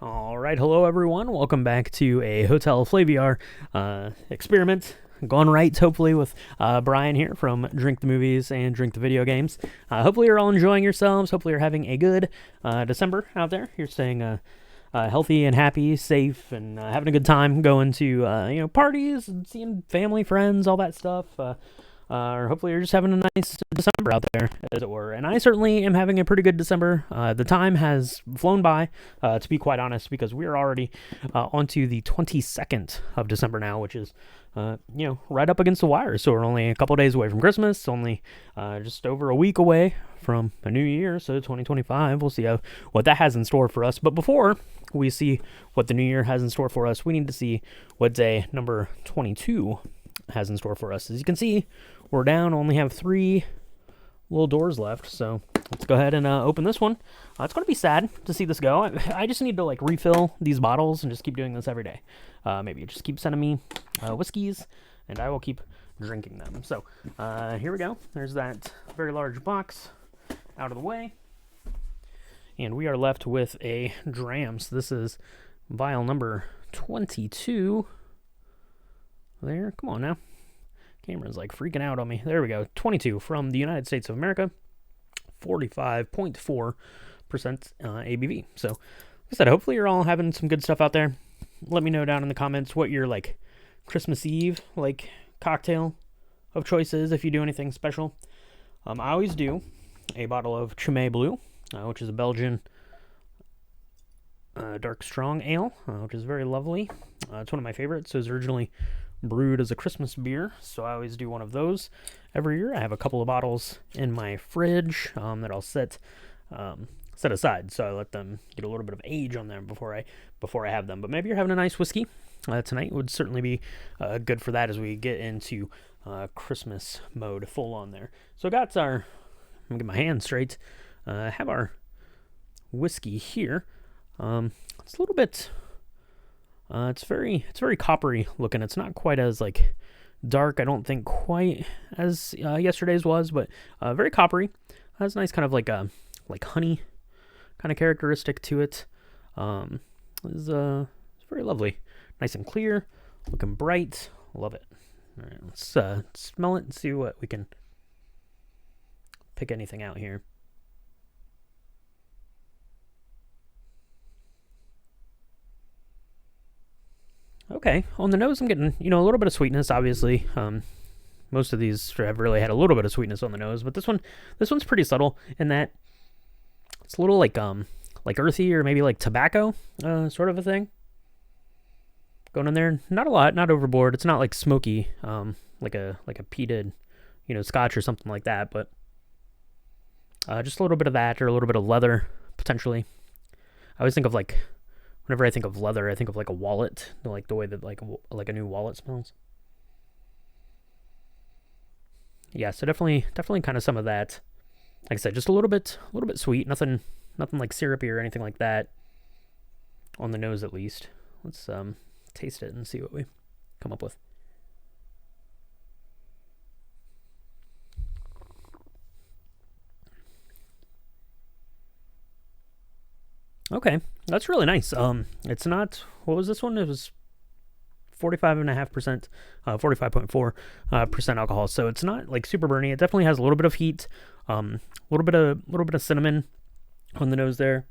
All right, hello everyone. Welcome back to a Hotel Flaviar experiment. Gone right, hopefully, with Brian here from Drink the Movies and Drink the Video Games. Hopefully you're all enjoying yourselves. Hopefully you're having a good December out there. You're staying healthy and happy, safe, and having a good time going to parties and seeing family, friends, all that stuff. Or hopefully you're just having a nice December out there, as it were. And I certainly am having a pretty good December. The time has flown by, to be quite honest, because we are already onto the 22nd of December now, which is, right up against the wire. So we're only a couple days away from Christmas, only just over a week away from a new year, so 2025. We'll see what that has in store for us. But before we see what the new year has in store for us, we need to see what day number 22 has in store for us. As you can see, we're down, only have 3 little doors left, so let's go ahead and open this one. It's going to be sad to see this go. I just need to refill these bottles and just keep doing this every day. Maybe just keep sending me whiskeys, and I will keep drinking them. So here we go. There's that very large box out of the way, and we are left with a dram. So this is vial number 22. There, come on now. Camera's freaking out on me. There we go. 22 from the United States of America. 45.4% ABV. So, like I said, hopefully you're all having some good stuff out there. Let me know down in the comments what your Christmas Eve cocktail of choice is, if you do anything special. I always do a bottle of Chimay Blue, which is a Belgian dark strong ale, which is very lovely. It's one of my favorites. It was originally brewed as a Christmas beer, so I always do one of those every year. I have a couple of bottles in my fridge that I'll set aside, so I let them get a little bit of age on them before I have them. But maybe you're having a nice whiskey tonight. Would certainly be good for that as we get into Christmas mode full on there. So I got I'm gonna get my hands straight. I have our whiskey here. It's a little bit. It's very coppery looking. It's not quite as dark, I don't think, quite as yesterday's was, but very coppery. Has a nice kind of honey kind of characteristic to it. It's very lovely, nice and clear, looking bright. Love it. All right, let's smell it and see what we can pick anything out here. Okay, on the nose I'm getting, a little bit of sweetness, obviously. Most of these have really had a little bit of sweetness on the nose, but this one's pretty subtle in that it's a little like earthy, or maybe tobacco, sort of a thing. Going in there, not a lot, not overboard. It's not smoky, like a peated, scotch or something like that, but just a little bit of that, or a little bit of leather, potentially. I always think of whenever I think of leather, I think of a wallet, the way that a new wallet smells. Yeah, so definitely kind of some of that. Like I said, just a little bit sweet, nothing syrupy or anything like that. On the nose, at least. Let's taste it and see what we come up with. Okay, that's really nice. It's not, what was this one? It was 45.5%, 45.4% alcohol. So it's not super burny. It definitely has a little bit of heat, a little bit of cinnamon on the nose there,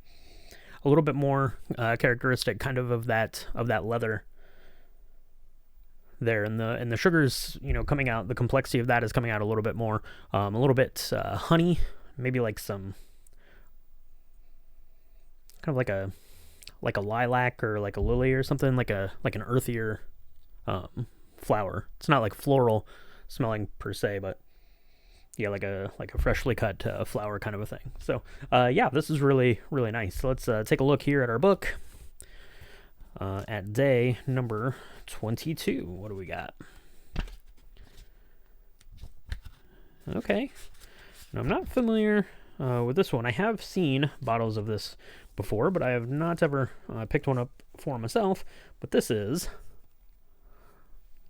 a little bit more characteristic kind of that leather there, and the sugars, coming out. The complexity of that is coming out a little bit more, a little bit honey, maybe some. Kind of like a lilac, or a lily or something, like an earthier flower. It's not floral smelling per se, but yeah, like a freshly cut flower kind of a thing. So yeah, this is really nice. So let's take a look here at our book at day number 22. What do we got? Okay, now, I'm not familiar with this one. I have seen bottles of this before, but I have not ever picked one up for myself. But this is,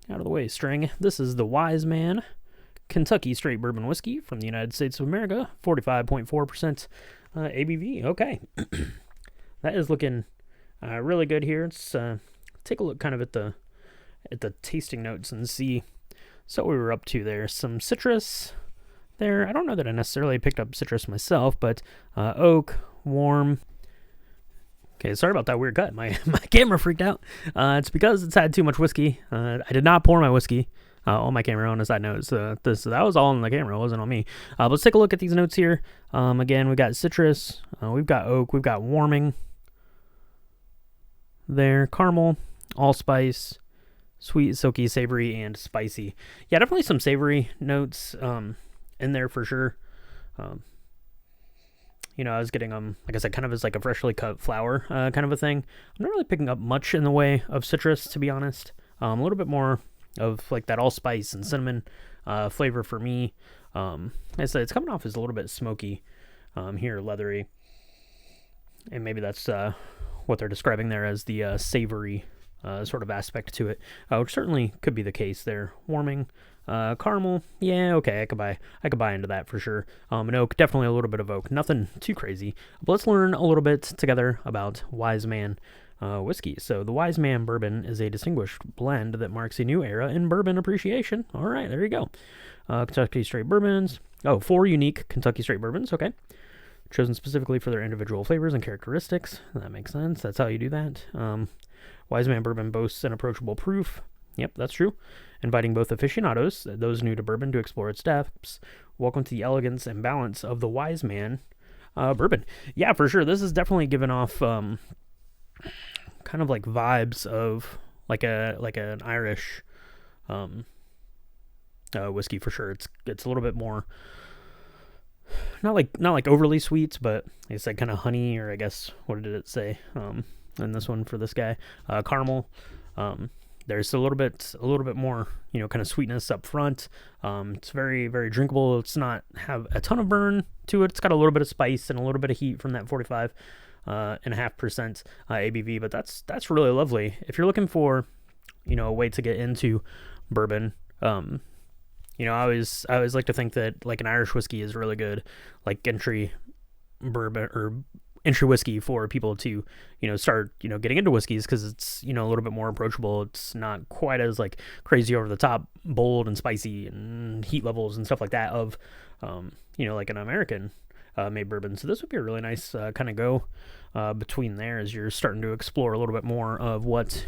out of the way, string. This is the Wisemen Kentucky Straight Bourbon Whiskey from the United States of America, 45.4% ABV. Okay, that is looking really good here. Let's take a look kind of at the tasting notes and see what we were up to there. Some citrus there. I don't know that I necessarily picked up citrus myself, but oak, warm. Okay, sorry about that weird cut. My camera freaked out. It's because it's had too much whiskey. I did not pour my whiskey on my camera, on a side note. So that was all on the camera. It wasn't on me. Let's take a look at these notes here. Again, we got citrus. We've got oak. We've got warming there. Caramel, allspice, sweet, silky, savory, and spicy. Yeah, definitely some savory notes in there for sure. I was getting like I said, kind of as like a freshly cut flower kind of a thing. I'm not really picking up much in the way of citrus, to be honest. A little bit more of like that allspice and cinnamon flavor for me. Like I said, it's coming off as a little bit smoky here, leathery, and maybe that's what they're describing there as the savory sort of aspect to it, which certainly could be the case there. Warming, caramel, yeah, okay, I could buy into that for sure. And oak, definitely a little bit of oak, nothing too crazy. But let's learn a little bit together about Wiseman whiskey. So the Wiseman bourbon is a distinguished blend that marks a new era in bourbon appreciation. All right, there you go. Kentucky straight bourbons. 4 unique Kentucky straight bourbons. Okay. Chosen specifically for their individual flavors and characteristics. That makes sense. That's how you do that. Wiseman bourbon boasts an approachable proof. Yep, that's true. Inviting both aficionados, those new to bourbon, to explore its depths. Welcome to the elegance and balance of the Wiseman bourbon. Yeah, for sure. This is definitely giving off kind of like vibes of like an Irish whiskey for sure. It's a little bit more not like overly sweet, but like I said, kind of honey, or I guess what did it say in this one for this guy? Caramel. There's a little bit more, kind of sweetness up front. It's very, very drinkable. It's not have a ton of burn to it. It's got a little bit of spice and a little bit of heat from that 45.5% ABV, but that's really lovely. If you're looking for, a way to get into bourbon, I always like to think that like an Irish whiskey is really good, like entry bourbon or entry whiskey for people to, start, getting into whiskeys, because it's, a little bit more approachable. It's not quite as like crazy over the top, bold and spicy and heat levels and stuff like that of, like an American made bourbon. So this would be a really nice kind of go between there as you're starting to explore a little bit more of what,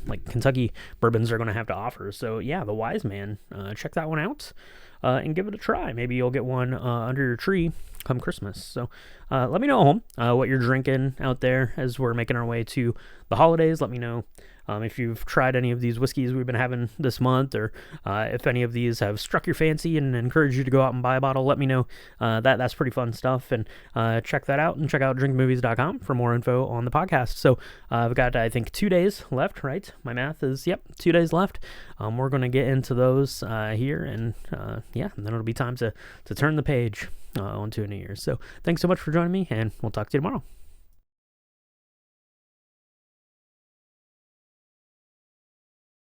like Kentucky bourbons are going to have to offer. So yeah, the Wiseman, check that one out and give it a try. Maybe you'll get one under your tree come Christmas. So let me know at home what you're drinking out there as we're making our way to the holidays. Let me know if you've tried any of these whiskeys we've been having this month, or if any of these have struck your fancy and encouraged you to go out and buy a bottle. Let me know. That's pretty fun stuff, and check that out, and check out drinkmovies.com for more info on the podcast. So I've got, I think, 2 days left, right? My math is, 2 days left. We're going to get into those here, and and then it'll be time to turn the page onto a new year. So thanks so much for joining me, and we'll talk to you tomorrow.